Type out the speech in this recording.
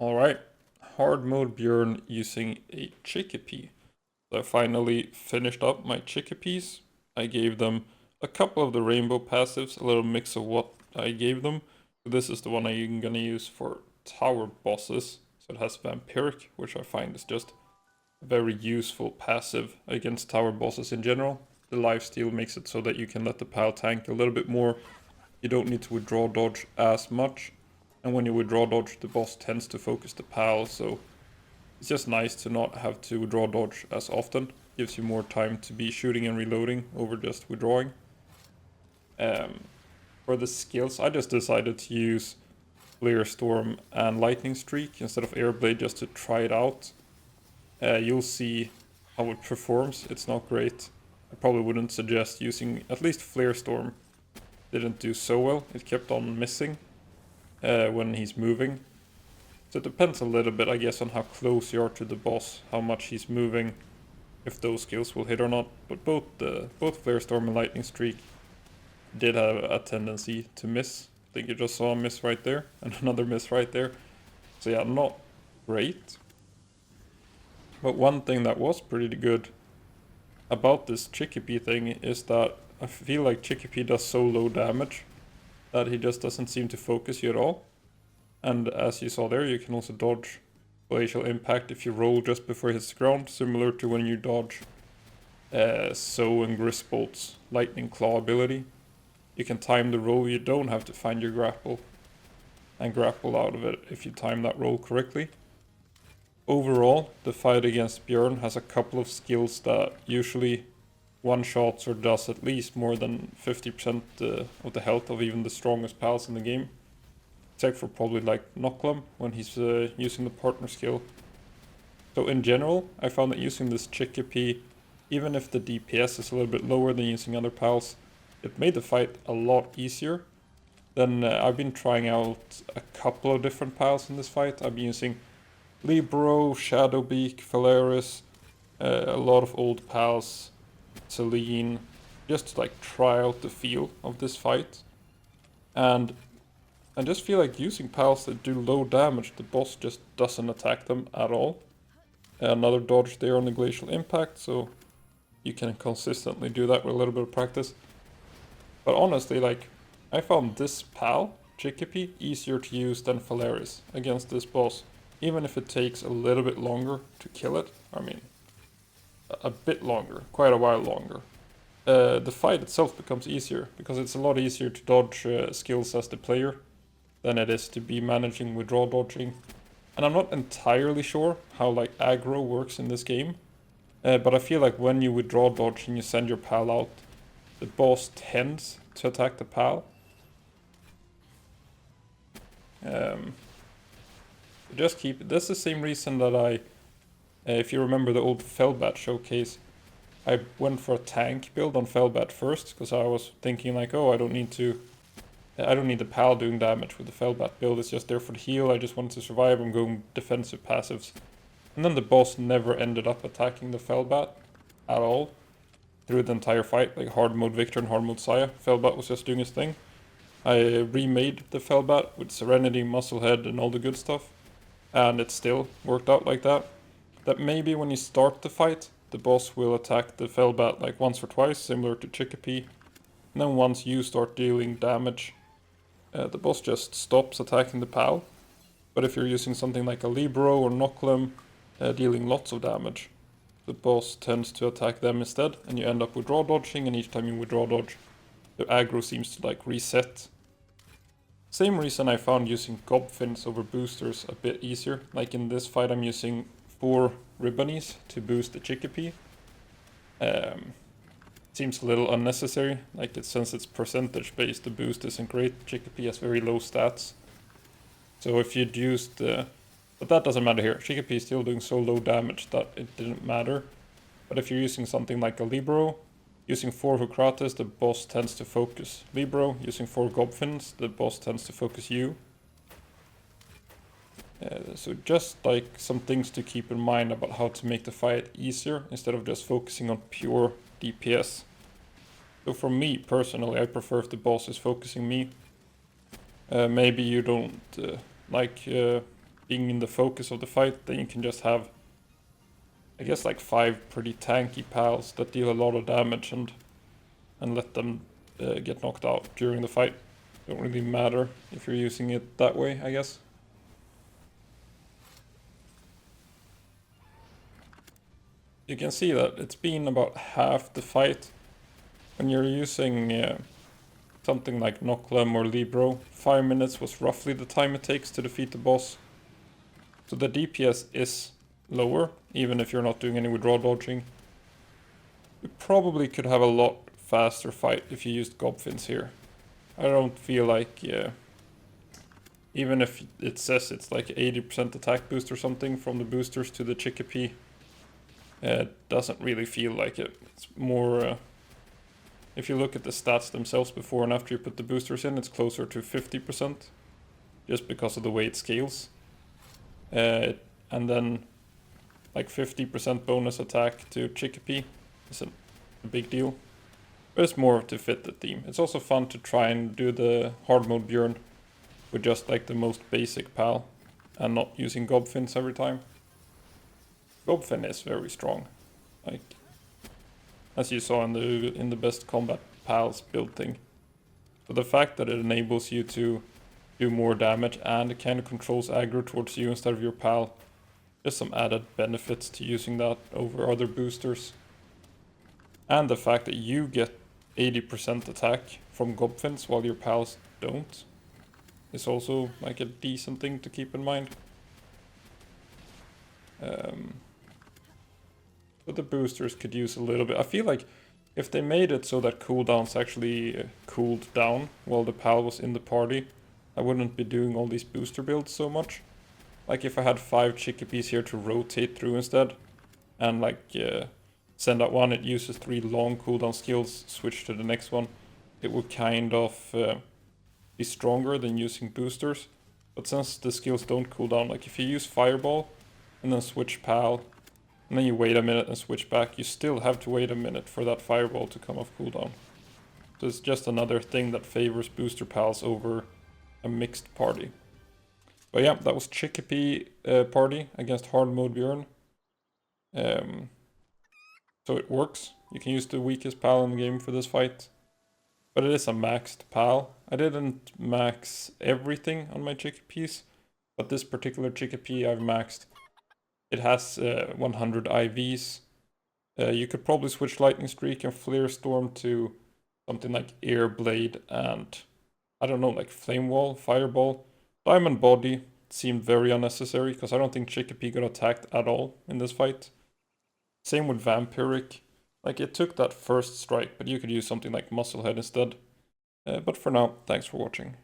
Alright, hard mode Bjorn using a Chikipi. So I finally finished up my Chikipis. I gave them a couple of the rainbow passives, a little mix of what I gave them. So this is the one I'm gonna use for tower bosses. So it has Vampiric, which I find is just a very useful passive against tower bosses in general. The lifesteal makes it so that you can let the pal tank a little bit more. You don't need to withdraw dodge as much. And when you withdraw dodge, the boss tends to focus the pal, so it's just nice to not have to withdraw dodge as often. Gives you more time to be shooting and reloading over just withdrawing. For the skills, I just decided to use Flare Storm and Lightning Streak instead of Airblade just to try it out. You'll see how it performs. It's not great. I probably wouldn't suggest using, at least Flare Storm didn't do so well. It kept on missing when he's moving. So it depends a little bit, I guess, on how close you are to the boss, how much he's moving, if those skills will hit or not. But both Flare Storm and Lightning Streak did have a tendency to miss. I think you just saw a miss right there, and another miss right there. So yeah, not great. But one thing that was pretty good about this Chikipi thing is that I feel like Chikipi does so low damage that he just doesn't seem to focus you at all. And as you saw there, you can also dodge Glacial Impact if you roll just before it hits the ground, similar to when you dodge So and Grisbolt's Lightning Claw ability. You can time the roll, you don't have to find your grapple and grapple out of it if you time that roll correctly. Overall, the fight against Bjorn has a couple of skills that usually one-shots or does at least more than 50% of the health of even the strongest pals in the game. Except for probably like Nocklum when he's using the partner skill. So in general, I found that using this Chikipi, even if the DPS is a little bit lower than using other pals, it made the fight a lot easier. Then I've been trying out a couple of different pals in this fight. I've been using Libero, Shadowbeak, Phalaris, a lot of old pals, Celine, just to like try out the feel of this fight. And I just feel like using pals that do low damage, the boss just doesn't attack them at all. Another dodge there on the Glacial Impact, so you can consistently do that with a little bit of practice. But honestly, like, I found this pal, Chikipi, easier to use than Phalaris against this boss. Even if it takes a little bit longer to kill it, I mean, a bit longer, quite a while longer. The fight itself becomes easier, because it's a lot easier to dodge skills as the player than it is to be managing withdraw dodging. And I'm not entirely sure how like aggro works in this game, but I feel like when you withdraw dodge and you send your pal out, the boss tends to attack the pal. Just keep it. That's the same reason that I, if you remember the old Felbat showcase, I went for a tank build on Felbat first, because I was thinking like, oh, I don't need the pal doing damage with the Felbat build, it's just there for the heal, I just wanted to survive, I'm going defensive passives. And then the boss never ended up attacking the Felbat at all through the entire fight, like hard mode Victor and hard mode Saya. Felbat was just doing his thing. I remade the Felbat with Serenity, Musclehead and all the good stuff, and it still worked out like that. That maybe when you start the fight, the boss will attack the Felbat like once or twice, similar to Chikipi. And then once you start dealing damage, the boss just stops attacking the pal. But if you're using something like a Libero or Nocklum, dealing lots of damage, the boss tends to attack them instead, and you end up withdraw dodging, and each time you withdraw dodge, the aggro seems to like reset. Same reason I found using Gobfins over boosters a bit easier. Like in this fight I'm using 4 Ribbonies to boost the Chikipi. Seems a little unnecessary, like since it's percentage based, the boost isn't great. Chikipi has very low stats. So if you'd used but that doesn't matter here. Chikipi is still doing so low damage that it didn't matter. But if you're using something like a Libero, using 4 Hukrates, the boss tends to focus Libero. Using 4 Gobfins, the boss tends to focus you. So just like some things to keep in mind about how to make the fight easier instead of just focusing on pure DPS. So for me personally, I prefer if the boss is focusing me. Maybe you don't like being in the focus of the fight, then you can just have, I guess, like 5 pretty tanky pals that deal a lot of damage and let them get knocked out during the fight. Don't really matter if you're using it that way, I guess. You can see that it's been about half the fight. When you're using something like Noclem or Libro, 5 minutes was roughly the time it takes to defeat the boss. So the DPS is lower, even if you're not doing any withdraw dodging. You probably could have a lot faster fight if you used Gobfins here. I don't feel like, even if it says it's like 80% attack boost or something from the boosters to the Chikipi, it doesn't really feel like it. It's more, if you look at the stats themselves before and after you put the boosters in, it's closer to 50%, just because of the way it scales. And then like 50% bonus attack to Chikipi isn't a big deal. But it's more to fit the theme. It's also fun to try and do the hard mode Bjorn with just like the most basic pal and not using Gobfins every time. Gobfin is very strong, like as you saw in the best combat pals build thing. So the fact that it enables you to do more damage and it kind of controls aggro towards you instead of your pal, there's some added benefits to using that over other boosters. And the fact that you get 80% attack from Gobfins while your pals don't is also like a decent thing to keep in mind. But the boosters could use a little bit. I feel like if they made it so that cooldowns actually cooled down while the pal was in the party, I wouldn't be doing all these booster builds so much. Like if I had 5 Chikipis here to rotate through instead, and like send out one, it uses 3 long cooldown skills, switch to the next one, it would kind of be stronger than using boosters. But since the skills don't cool down, like if you use Fireball and then switch pal, and then you wait a minute and switch back, you still have to wait a minute for that Fireball to come off cooldown. So it's just another thing that favors booster pals over a mixed party. But yeah, that was Chikipi party against hard mode Bjorn. So it works. You can use the weakest pal in the game for this fight. But it is a maxed pal. I didn't max everything on my Chikipis, but this particular Chikipi I've maxed. It has 100 IVs. You could probably switch Lightning Streak and Flare Storm to something like Air Blade and, I don't know, like Flame Wall, Fireball. Diamond Body seemed very unnecessary because I don't think Chikipi got attacked at all in this fight. Same with Vampiric. Like it took that first strike, but you could use something like Musclehead instead. But for now, thanks for watching.